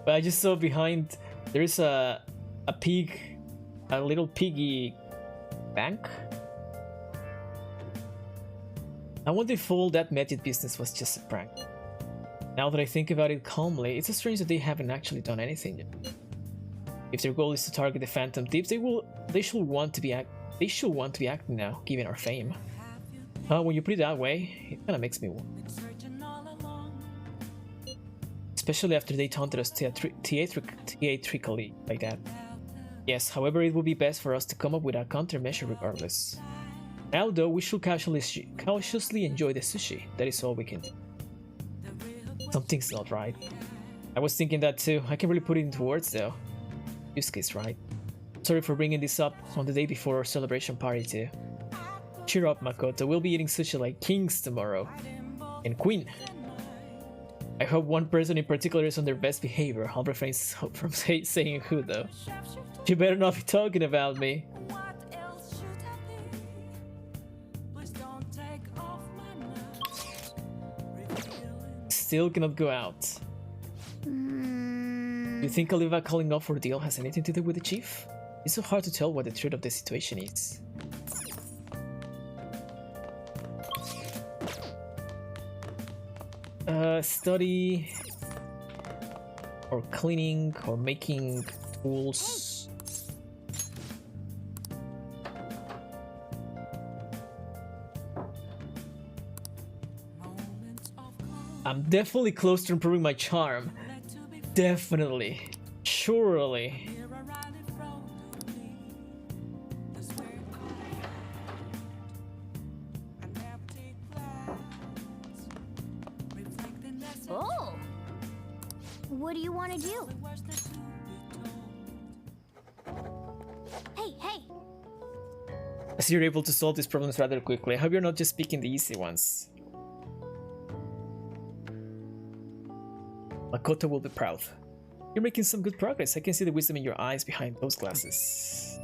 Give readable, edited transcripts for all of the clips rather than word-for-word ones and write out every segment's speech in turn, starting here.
But I just saw behind there is a pig, a little piggy bank. I wonder if all that Medjed business was just a prank. Now that I think about it calmly, it's strange that they haven't actually done anything yet. If their goal is to target the Phantom Thieves, they should want to be acting now, given our fame. When you put it that way, it kind of makes me wonder. Especially after they taunted us theatrically like that. Yes, however, it would be best for us to come up with a countermeasure regardless. Now though, we should cautiously enjoy the sushi. That is all we can do. Something's not right. I was thinking that too. I can't really put it into words though. Yusuke's right. Sorry for bringing this up on the day before our celebration party too. Cheer up, Makoto. We'll be eating sushi like kings tomorrow. And Queen. I hope one person in particular is on their best behavior. I'll refrain from saying who though. You better not be talking about me. Still cannot go out. You think Oliva calling off for deal has anything to do with the chief? It's so hard to tell what the truth of the situation is. Study or cleaning or making tools. I'm definitely close to improving my charm. Definitely. Surely. Oh. What do you want to do? Hey. As you're able to solve these problems rather quickly, I hope you're not just picking the easy ones. Makoto will be proud. You're making some good progress. I can see the wisdom in your eyes behind those glasses.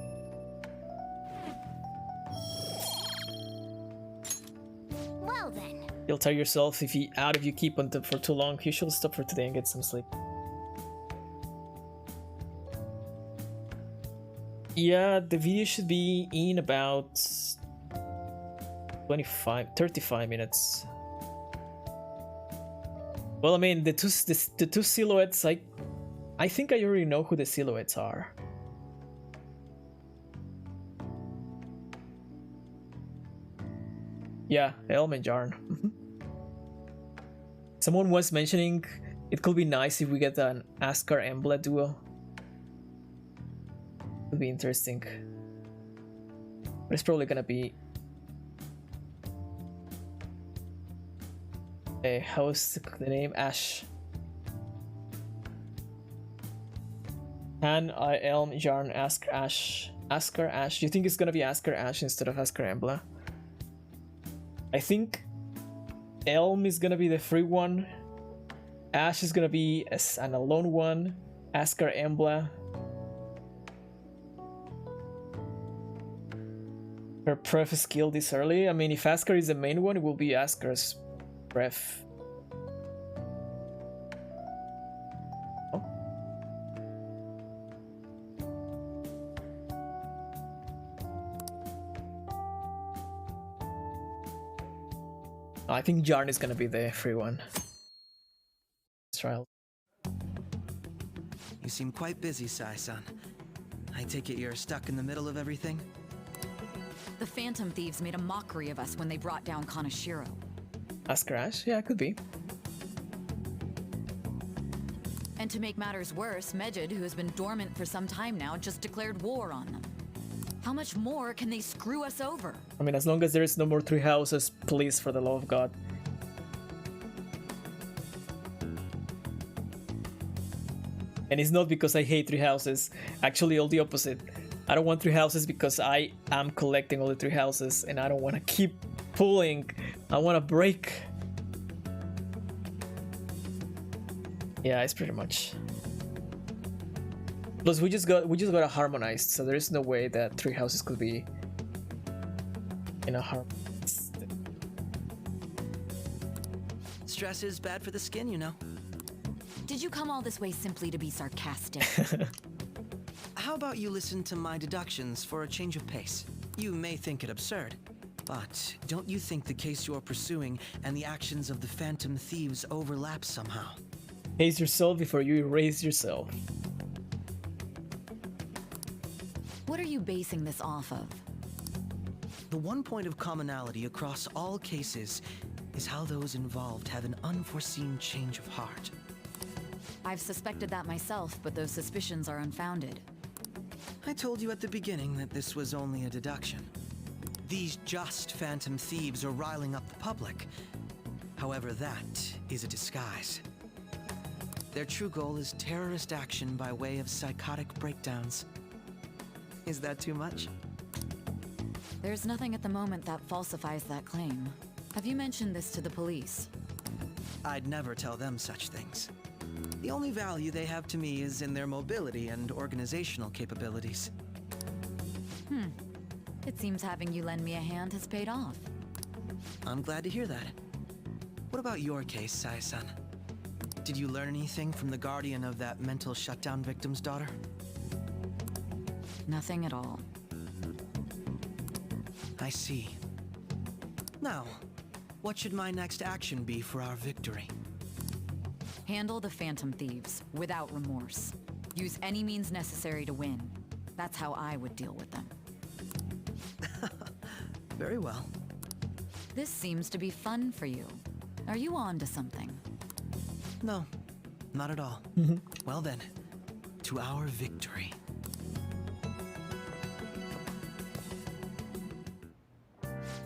Well then. You'll tire yourself if you keep on top for too long. You should stop for today and get some sleep. Yeah, the video should be in about 35 minutes. Well, I mean, the two silhouettes, I think I already know who the silhouettes are. Yeah, Elm and Jarn. Someone was mentioning it could be nice if we get an Askar Embla duo. Would be interesting. But it's probably gonna be how's the name? Ash. Elm, Jarn, Askar, Ash. Askar, Ash. Do you think it's gonna be Askar, Ash instead of Askar, Embla? I think Elm is gonna be the free one. Ash is gonna be an alone one. Askar, Embla. Her pref is killed this early. I mean, if Askar is the main one, it will be Askar's pref. Oh. I think Jarn is gonna be the free one. Trial. You seem quite busy, Sai-san. I take it you're stuck in the middle of everything? The Phantom Thieves made a mockery of us when they brought down Kaneshiro. Askar Ash? Yeah, it could be. And to make matters worse, Medjed, who has been dormant for some time now, just declared war on them. How much more can they screw us over? I mean, as long as there is no more three houses, please, for the love of God. And it's not because I hate three houses. Actually, all the opposite. I don't want three houses because I am collecting all the three houses and I don't want to keep pulling. I want to break. Yeah, it's pretty much. Plus, we just got a harmonized, so there is no way that three houses could be in a harmonized. Stress is bad for the skin, you know. Did you come all this way simply to be sarcastic? How about you listen to my deductions for a change of pace? You may think it absurd, but don't you think the case you're pursuing and the actions of the Phantom Thieves overlap somehow? Haze yourself before you erase yourself. What are you basing this off of? The one point of commonality across all cases is how those involved have an unforeseen change of heart. I've suspected that myself, but those suspicions are unfounded. I told you at the beginning that this was only a deduction. These just Phantom Thieves are riling up the public. However, that is a disguise. Their true goal is terrorist action by way of psychotic breakdowns. Is that too much? There's nothing at the moment that falsifies that claim. Have you mentioned this to the police? I'd never tell them such things. The only value they have to me is in their mobility and organizational capabilities. It seems having you lend me a hand has paid off. I'm glad to hear that. What about your case, Sai-san? Did you learn anything from the guardian of that mental shutdown victim's daughter? Nothing at all. I see. Now, what should my next action be for our victory? Handle the Phantom Thieves without remorse. Use any means necessary to win. That's how I would deal with them. Very well. This seems to be fun for you. Are you on to something? No, not at all. Well then, to our victory.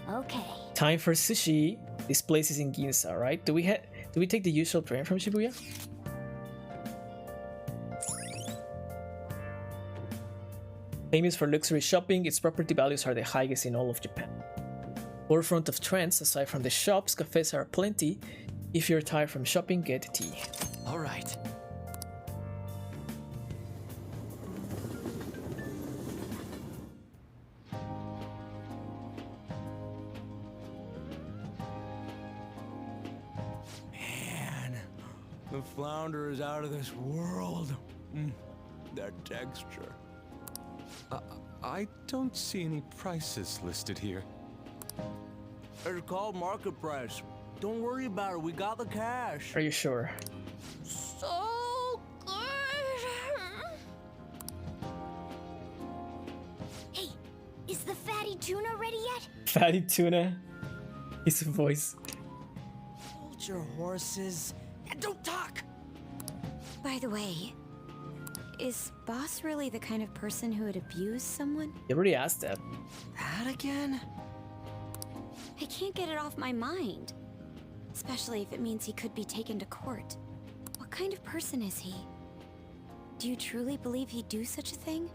Okay. Time for sushi. This place is in Ginza, right? Do we take the usual train from Shibuya? Famous for luxury shopping, its property values are the highest in all of Japan. Forefront of trends, aside from the shops, cafes are plenty. If you're tired from shopping, get tea. All right. Man, the flounder is out of this world. That texture. I don't see any prices listed here. It's called market price. Don't worry about it. We got the cash. Are you sure? So good. Hey, is the fatty tuna ready yet? Fatty tuna. His voice. Hold your horses and don't talk. By the way, is Boss really the kind of person who would abuse someone? You already asked that. That again? I can't get it off my mind. Especially if it means he could be taken to court. What kind of person is he? Do you truly believe he'd do such a thing?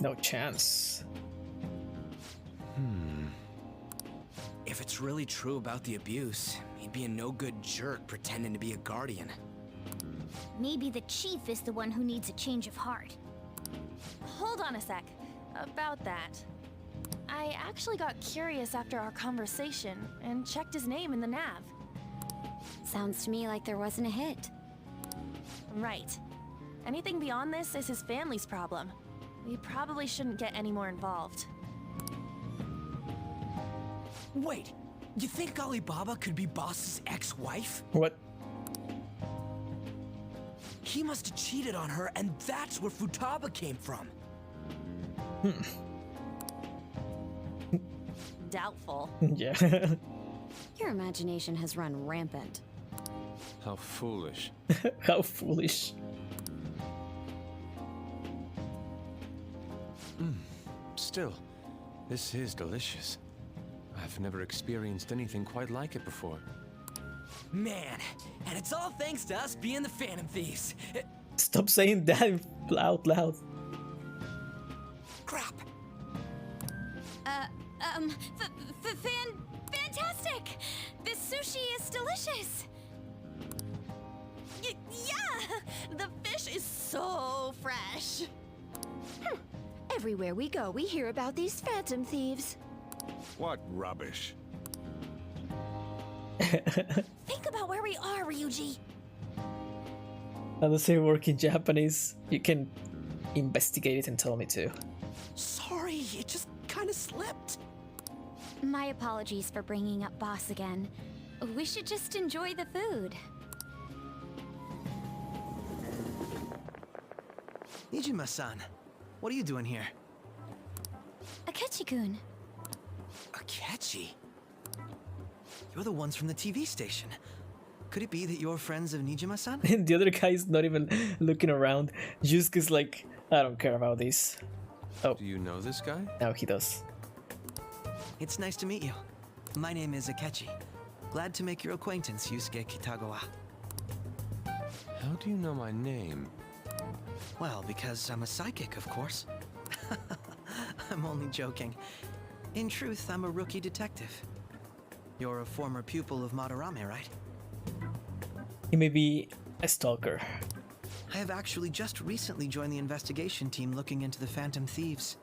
No chance. If it's really true about the abuse, he'd be a no-good jerk pretending to be a guardian. Maybe the chief is the one who needs a change of heart. Hold on a sec. About that. I actually got curious after our conversation and checked his name in the nav. Sounds to me like there wasn't a hit. Right. Anything beyond this is his family's problem. We probably shouldn't get any more involved. Wait, you think Alibaba could be Boss's ex-wife? What? He must have cheated on her, and that's where Futaba came from. Doubtful. Yeah. Your imagination has run rampant. How foolish. How foolish. Still, this is delicious. I've never experienced anything quite like it before. Man, and it's all thanks to us being the Phantom Thieves. Stop saying that out loud. Crap. Fantastic! This sushi is delicious! Yeah! The fish is so fresh. Everywhere we go, we hear about these Phantom Thieves. What rubbish. Think about where we are, Ryuji. Unless you work in Japanese, you can investigate it and tell me too. Sorry, it just kind of slipped. My apologies for bringing up boss again. We should just enjoy the food. Nijima-san, what are you doing here? Akechi-kun. Akechi? You're the ones from the TV station. Could it be that you're friends of Nijima-san? And the other guy is not even looking around. Yusuke's like, I don't care about this. Oh, Do you know this guy? now he does. It's nice to meet you. My name is Akechi. Glad to make your acquaintance, Yusuke Kitagawa. How do you know my name? Well, because I'm a psychic, of course. I'm only joking. In truth, I'm a rookie detective. You're a former pupil of Madarame, right? He may be a stalker. I have actually just recently joined the investigation team looking into the Phantom Thieves.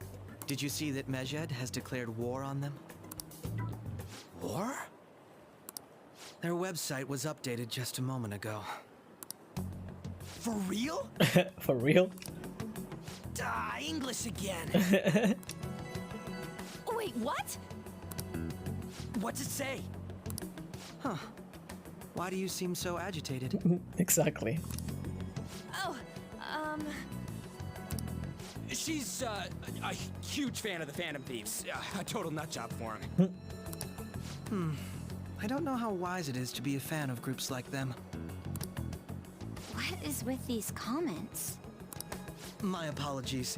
Did you see that Mejed has declared war on them? War? Their website was updated just a moment ago. For real? For real? English again. Wait, what? What's it say? Huh. Why do you seem so agitated? Exactly. Oh, She's a huge fan of the Phantom Thieves. A total nutjob for him. I don't know how wise it is to be a fan of groups like them. What is with these comments? My apologies.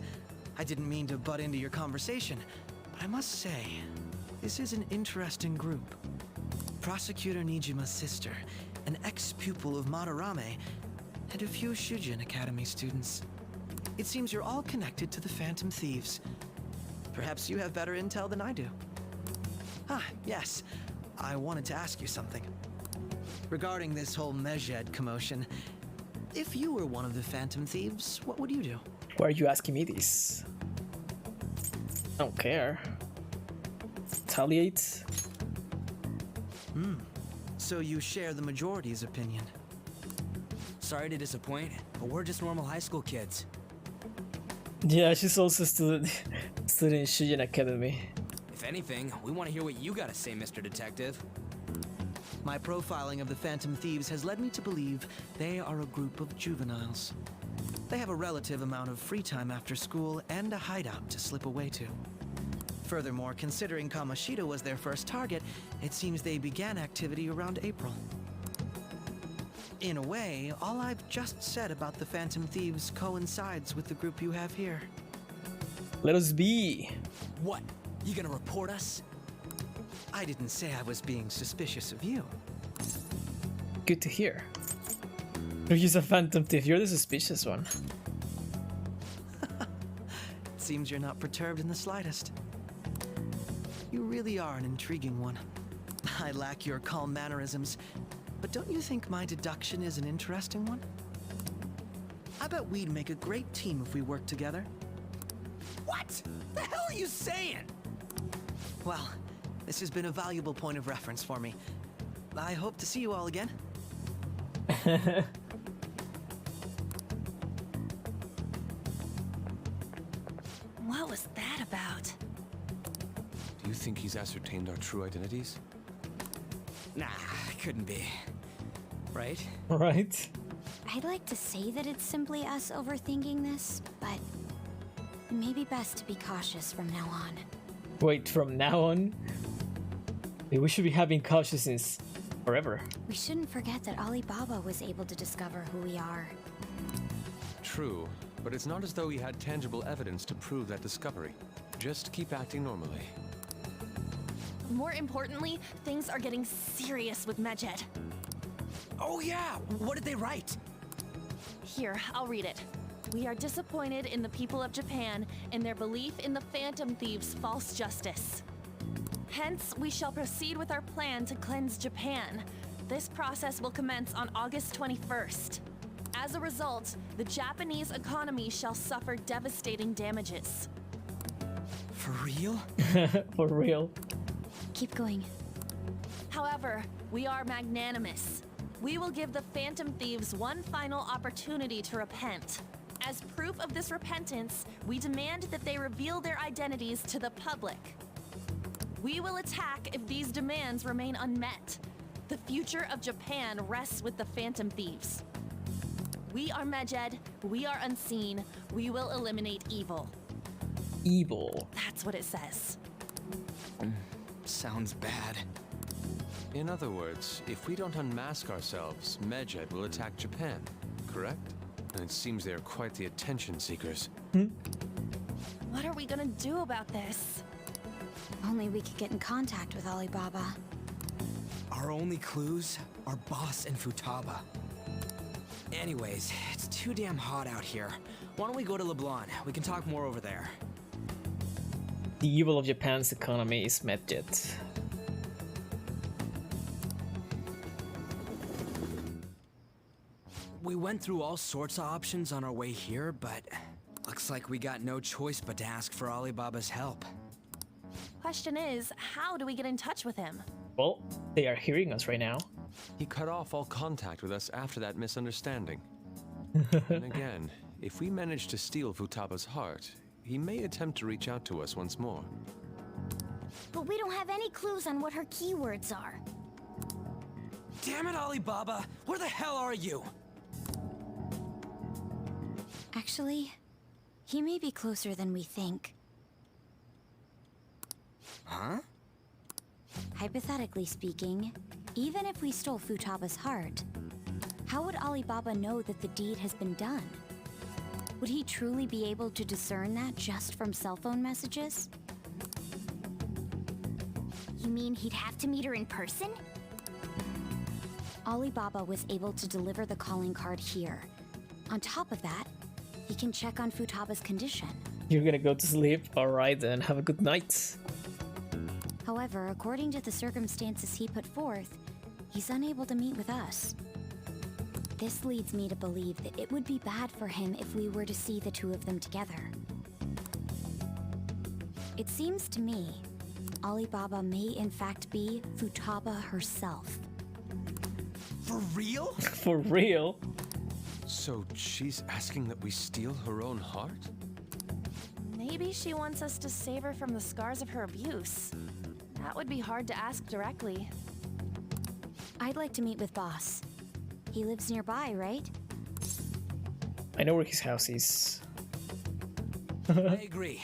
I didn't mean to butt into your conversation, but I must say, this is an interesting group. Prosecutor Nijima's sister, an ex-pupil of Madarame, and a few Shujin Academy students. It seems you're all connected to the Phantom Thieves. Perhaps you have better intel than I do. Ah, yes. I wanted to ask you something. Regarding this whole Mejed commotion, if you were one of the Phantom Thieves, what would you do? Why are you asking me this? I don't care. Retaliate? So you share the majority's opinion. Sorry to disappoint, but we're just normal high school kids. Yeah, she's also student in Shujin Academy. If anything, we want to hear what you got to say, Mr. Detective. My profiling of the Phantom Thieves has led me to believe they are a group of juveniles. They have a relative amount of free time after school and a hideout to slip away to. Furthermore, considering Kamoshida was their first target, it seems they began activity around April. In a way, all I've just said about the Phantom Thieves coincides with the group you have here. Let us be. What? You gonna report us? I didn't say I was being suspicious of you. Good to hear. He's a phantom thief. You're the suspicious one. It seems you're not perturbed in the slightest. You really are an intriguing one. I lack your calm mannerisms, but don't you think my deduction is an interesting one? I bet we'd make a great team if we worked together. What? The hell are you saying? Well, this has been a valuable point of reference for me. I hope to see you all again. what was that about? Do you think he's ascertained our true identities? Nah, couldn't be. Right? Right? I'd like to say that it's simply us overthinking this, but it may be best to be cautious from now on. Wait, from now on? We should be having cautious since forever. We shouldn't forget that Alibaba was able to discover who we are. True, but it's not as though he had tangible evidence to prove that discovery. Just keep acting normally. More importantly, things are getting serious with Mejed. Oh yeah, what did they write? Here, I'll read it. We are disappointed in the people of Japan in their belief in the Phantom Thieves' false justice. Hence, we shall proceed with our plan to cleanse Japan. This process will commence on August 21st. As a result, the Japanese economy shall suffer devastating damages. For real? For real. Keep going. However, we are magnanimous. We will give the Phantom Thieves one final opportunity to repent. As proof of this repentance, we demand that they reveal their identities to the public. We will attack if these demands remain unmet. The future of Japan rests with the Phantom Thieves. We are Medjed, we are unseen, we will eliminate evil. Evil. That's what it says. Sounds bad. In other words, if we don't unmask ourselves, Medjed will attack Japan, correct? And it seems they are quite the attention seekers. What are we gonna do about this? Only we could get in contact with Alibaba. Our only clues are Boss and Futaba. Anyways, it's too damn hot out here. Why don't we go to LeBlanc? We can talk more over there. The evil of Japan's economy is Medjed. We went through all sorts of options on our way here, but looks like we got no choice but to ask for Alibaba's help. Question is, how do we get in touch with him? Well, they are hearing us right now. He cut off all contact with us after that misunderstanding. And again, if we manage to steal Futaba's heart, he may attempt to reach out to us once more. But we don't have any clues on what her keywords are. Damn it, Alibaba! Where the hell are you? Actually, he may be closer than we think. Huh? Hypothetically speaking, even if we stole Futaba's heart, how would Alibaba know that the deed has been done? Would he truly be able to discern that just from cell phone messages? You mean he'd have to meet her in person? Alibaba was able to deliver the calling card here. On top of that, he can check on Futaba's condition. You're gonna go to sleep? Alright then, have a good night. However, according to the circumstances he put forth, he's unable to meet with us. This leads me to believe that it would be bad for him if we were to see the two of them together. It seems to me, Alibaba may in fact be Futaba herself. For real? For real? So she's asking that we steal her own heart? Maybe she wants us to save her from the scars of her abuse. That would be hard to ask directly. I'd like to meet with Boss. He lives nearby, right? I know where his house is. I agree.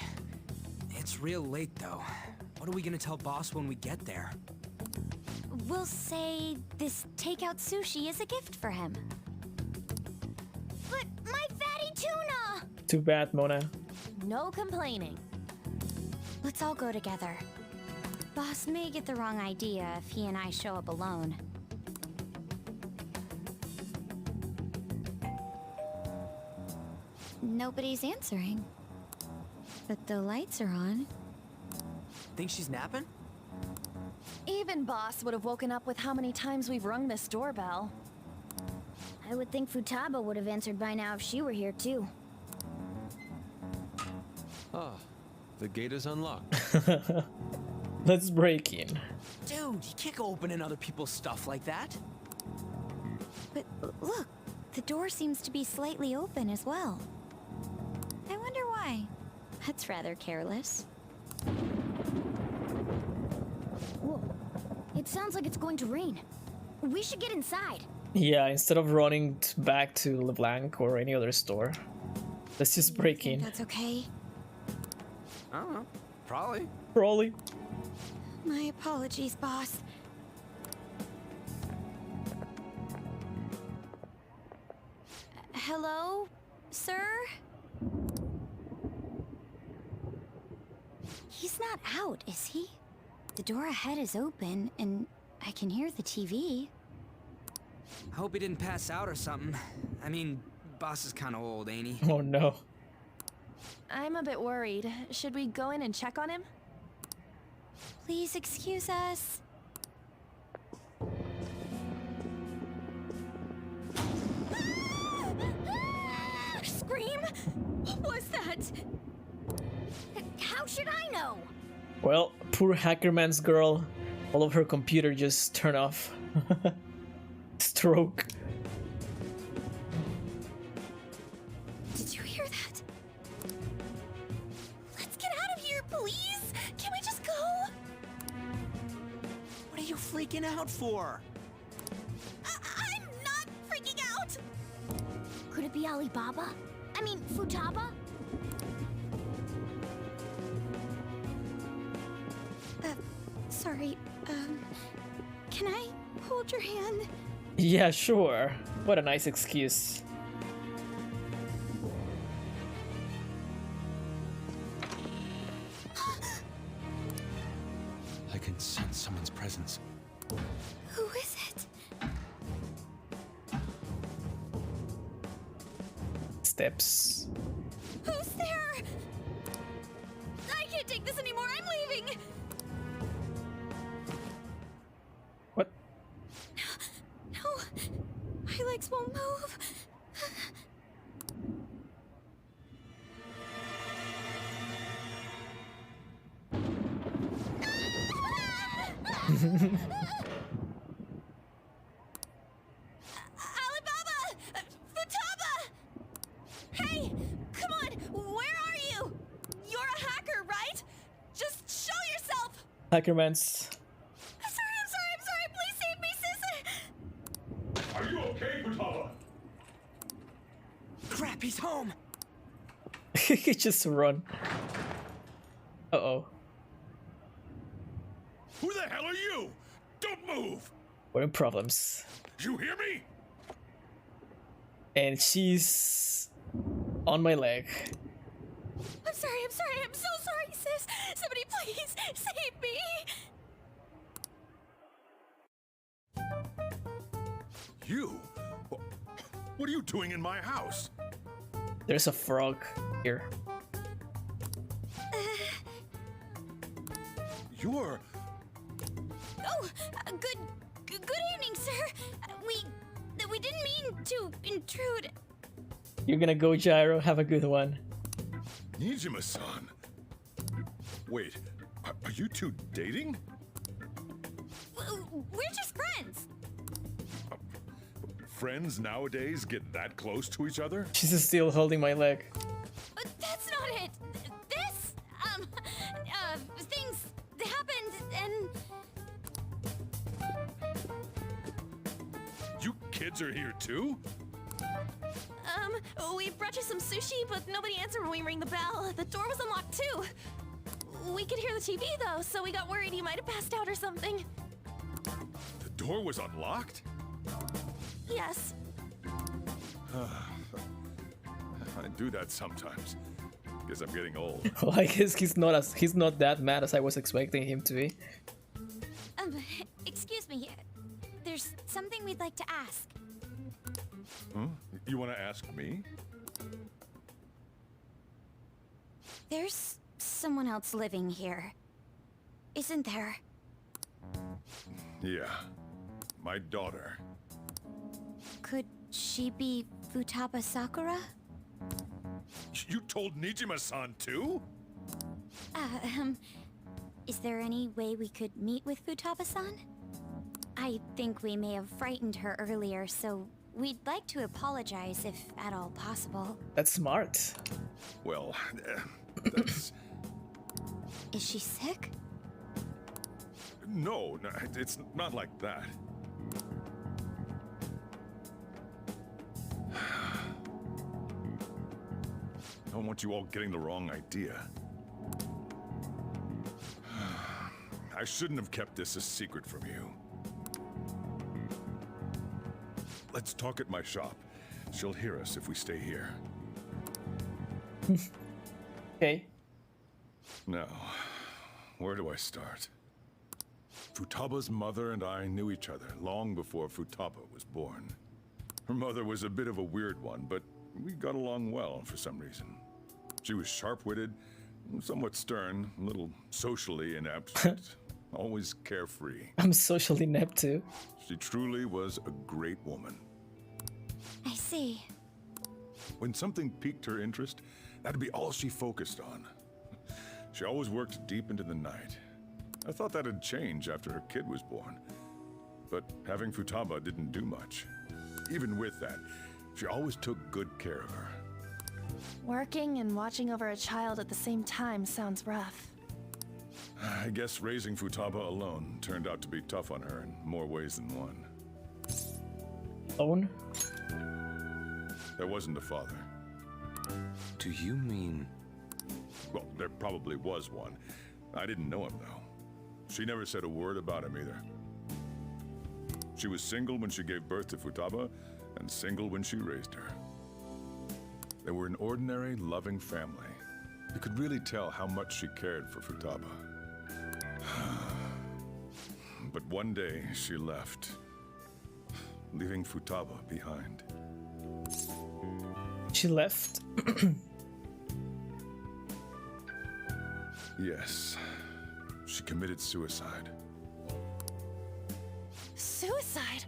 It's real late though. What are we gonna tell Boss when we get there? We'll say this takeout sushi is a gift for him. But my fatty tuna! Too bad, Mona. No complaining. Let's all go together. Boss may get the wrong idea if he and I show up alone. Nobody's answering. But the lights are on. Think she's napping? Even Boss would have woken up with how many times we've rung this doorbell. I would think Futaba would have answered by now if she were here too. Ah, the gate is unlocked. Let's break in. Dude, you can't go opening other people's stuff like that. But look, the door seems to be slightly open as well. I wonder why. That's rather careless. Whoa. It sounds like it's going to rain. We should get inside. Yeah, instead of running back to LeBlanc or any other store, let's just break in. That's okay. I don't know. Probably. Probably. My apologies, boss. Hello, sir? He's not out, is he? The door ahead is open, and I can hear the TV. I hope he didn't pass out or something. I mean, Boss is kind of old, ain't he? Oh no. I'm a bit worried. Should we go in and check on him? Please excuse us. Scream? What was that? How should I know? Well, poor Hackerman's girl. All of her computer just turned off. stroke. Did you hear that? Let's get out of here, please! Can we just go? What are you freaking out for? I'm not freaking out! Could it be Alibaba? I mean, Futaba? Sorry, can I hold your hand? Yeah, sure. What a nice excuse. I can sense someone's presence. Who is it? Steps. Who's there? I can't take this anymore, I'm leaving! What? No, my legs won't move. Alibaba! Futaba! Hey, come on, where are you? You're a hacker, right? Just show yourself! Hackermans. I'm sorry, please save me, sis! Are you okay, Futaba? Crap, he's home! He just run. Uh-oh. Who the hell are you? Don't move! We're in problems. You hear me? And she's on my leg. I'm so sorry, sis! Somebody please save me! You? What are you doing in my house? There's a frog here. You're... Oh, good evening, sir. We didn't mean to intrude. You're gonna go, Gyro. Have a good one. Nijima-san. Wait, are you two dating? We're just friends. Friends nowadays get that close to each other? She's still holding my leg. That's not it. This, things happened and... You kids are here too? We brought you some sushi, but nobody answered when we rang the bell. The door was unlocked too. We could hear the TV though, so we got worried you might have passed out or something. The door was unlocked? Yes. I do that sometimes. Guess I'm getting old. Well, I guess he's not that mad as I was expecting him to be. Excuse me. There's something we'd like to ask. Huh? You want to ask me? There's someone else living here, isn't there? Yeah. My daughter. Could she be Futaba Sakura? You told Nijima-san too? Is there any way we could meet with Futaba-san? I think we may have frightened her earlier, so we'd like to apologize if at all possible. That's smart. Well, that's... Is she sick? No, it's not like that. I don't want you all getting the wrong idea. I shouldn't have kept this a secret from you. Let's talk at my shop. She'll hear us if we stay here. Okay. Now, where do I start? Futaba's mother and I knew each other long before Futaba was born. Her mother was a bit of a weird one, but we got along well for some reason. She was sharp-witted, somewhat stern, a little socially inept, but always carefree. I'm socially inept too. She truly was a great woman. I see. When something piqued her interest, that'd be all she focused on. She always worked deep into the night. I thought that'd change after her kid was born. but having Futaba didn't do much. Even with that, she always took good care of her. Working and watching over a child at the same time sounds rough. I guess raising Futaba alone turned out to be tough on her in more ways than one. Alone? There wasn't a father. Do you mean... Well, there probably was one. I didn't know him, though. She never said a word about him either. She was single when she gave birth to Futaba, and single when she raised her. They were an ordinary, loving family. You could really tell how much she cared for Futaba. But one day, she left, leaving Futaba behind. She left? Yes. She committed suicide. Suicide?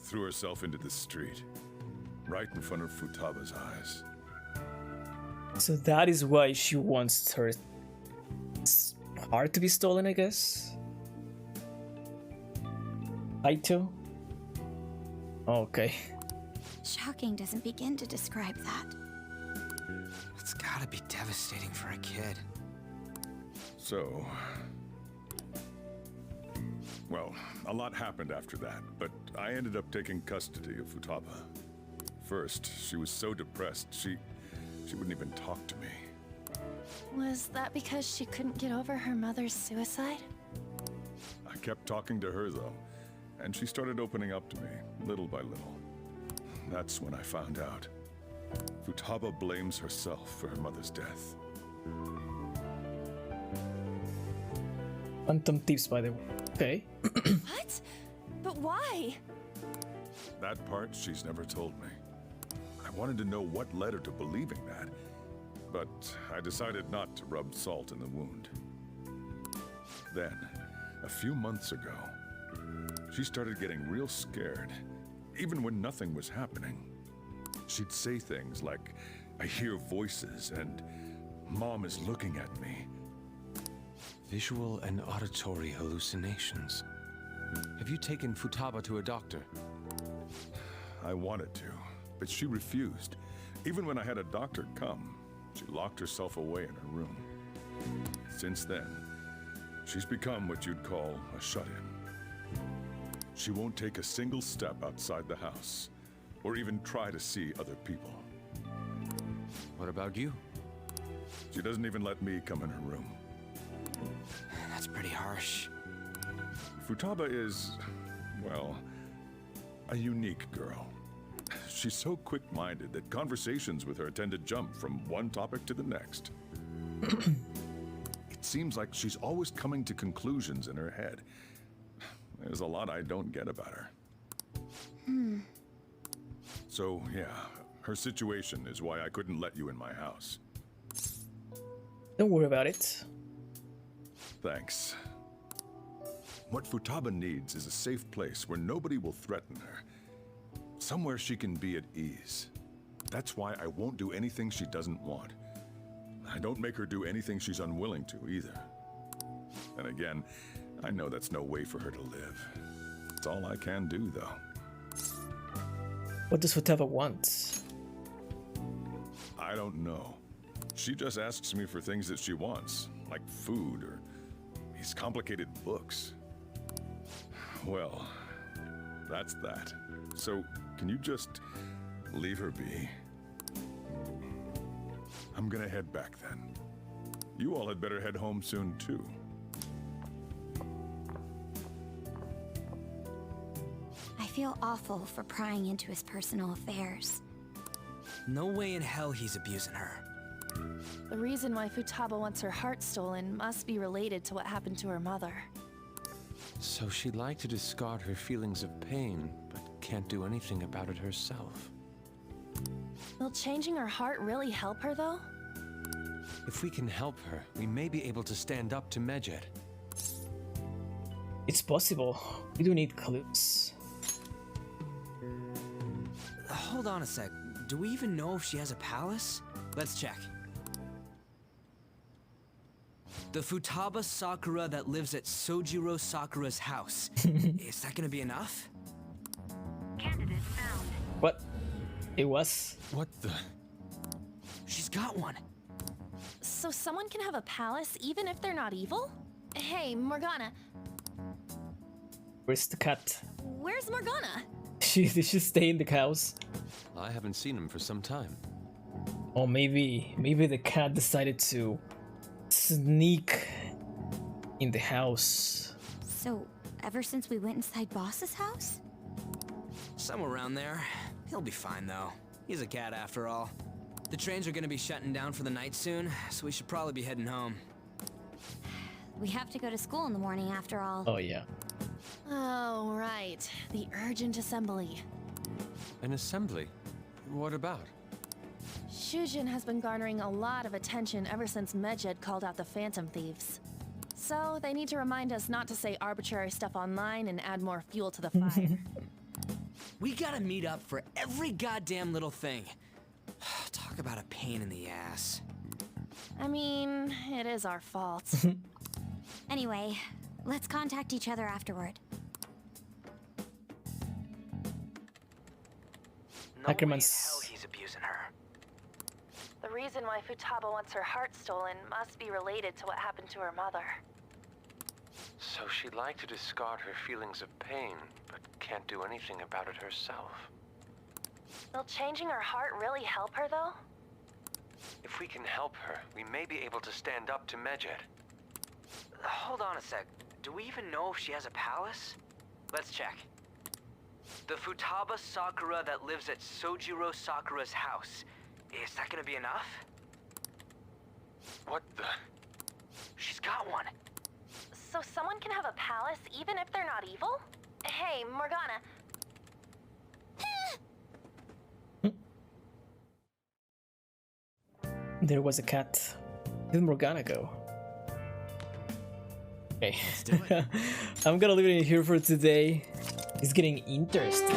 Threw herself into the street, right in front of Futaba's eyes. So that is why she wants her heart to be stolen, I guess? Aito? Okay. Shocking doesn't begin to describe that. It's gotta be devastating for a kid. So... Well, a lot happened after that, but I ended up taking custody of Futaba. First, she was so depressed, she wouldn't even talk to me. Was that because she couldn't get over her mother's suicide? I kept talking to her, though, and she started opening up to me, little by little. That's when I found out. Futaba blames herself for her mother's death. Phantom Thieves, by the way. Okay. What? But why? That part she's never told me. I wanted to know what led her to believing that, but I decided not to rub salt in the wound. Then, a few months ago, she started getting real scared, even when nothing was happening. She'd say things like, "I hear voices," and "Mom is looking at me." Visual and auditory hallucinations. Have you taken Futaba to a doctor? I wanted to, but she refused. Even when I had a doctor come, she locked herself away in her room. Since then, she's become what you'd call a shut-in. She won't take a single step outside the house, or even try to see other people. What about you? She doesn't even let me come in her room. That's pretty harsh. Futaba is, well, a unique girl. She's so quick-minded that conversations with her tend to jump from one topic to the next. It seems like she's always coming to conclusions in her head. There's a lot I don't get about her. So, yeah, her situation is why I couldn't let you in my house. Don't worry about it. Thanks. What Futaba needs is a safe place where nobody will threaten her. Somewhere she can be at ease. That's why I won't do anything she doesn't want. I don't make her do anything she's unwilling to, either. And again, I know that's no way for her to live. It's all I can do, though. What does Futaba want? I don't know. She just asks me for things that she wants, like food or these complicated books. Well, that's that. So, can you just leave her be? I'm gonna head back then. You all had better head home soon, too. I feel awful for prying into his personal affairs. No way in hell he's abusing her. The reason why Futaba wants her heart stolen must be related to what happened to her mother. So she'd like to discard her feelings of pain, but can't do anything about it herself. Will changing her heart really help her, though? If we can help her, we may be able to stand up to Medjed. It's possible. We do need clues. Hold on a sec. Do we even know if she has a palace? Let's check. The Futaba Sakura that lives at Sojiro Sakura's house. Is that gonna be enough? Candidate found. What? It was? What the? She's got one. So someone can have a palace even if they're not evil? Hey, Morgana. Where's the cat? Where's Morgana? Did she stay in the house? I haven't seen him for some time. Or maybe the cat decided to sneak in the house. So, ever since we went inside Boss's house? Somewhere around there. He'll be fine, though. He's a cat after all. The trains are gonna be shutting down for the night soon, so we should probably be heading home. We have to go to school in the morning after all. Oh yeah. Oh, right. The urgent assembly. An assembly? What about? Shujin has been garnering a lot of attention ever since Medjed called out the Phantom Thieves. So they need to remind us not to say arbitrary stuff online and add more fuel to the fire. We gotta meet up for every goddamn little thing. Talk about a pain in the ass. I mean, it is our fault. Anyway, let's contact each other afterward. No way in Ackerman's- hell he's abusing her. The reason why Futaba wants her heart stolen must be related to what happened to her mother. So she'd like to discard her feelings of pain, but can't do anything about it herself. Will changing her heart really help her, though? If we can help her, we may be able to stand up to Medjed. Hold on a sec. Do we even know if she has a palace? Let's check. The Futaba Sakura that lives at Sojiro Sakura's house. Is that gonna be enough? What the? She's got one. So someone can have a palace even if they're not evil? Hey, Morgana. There was a cat. Where did Morgana go? Okay. I'm gonna leave it in here for today. It's getting interesting.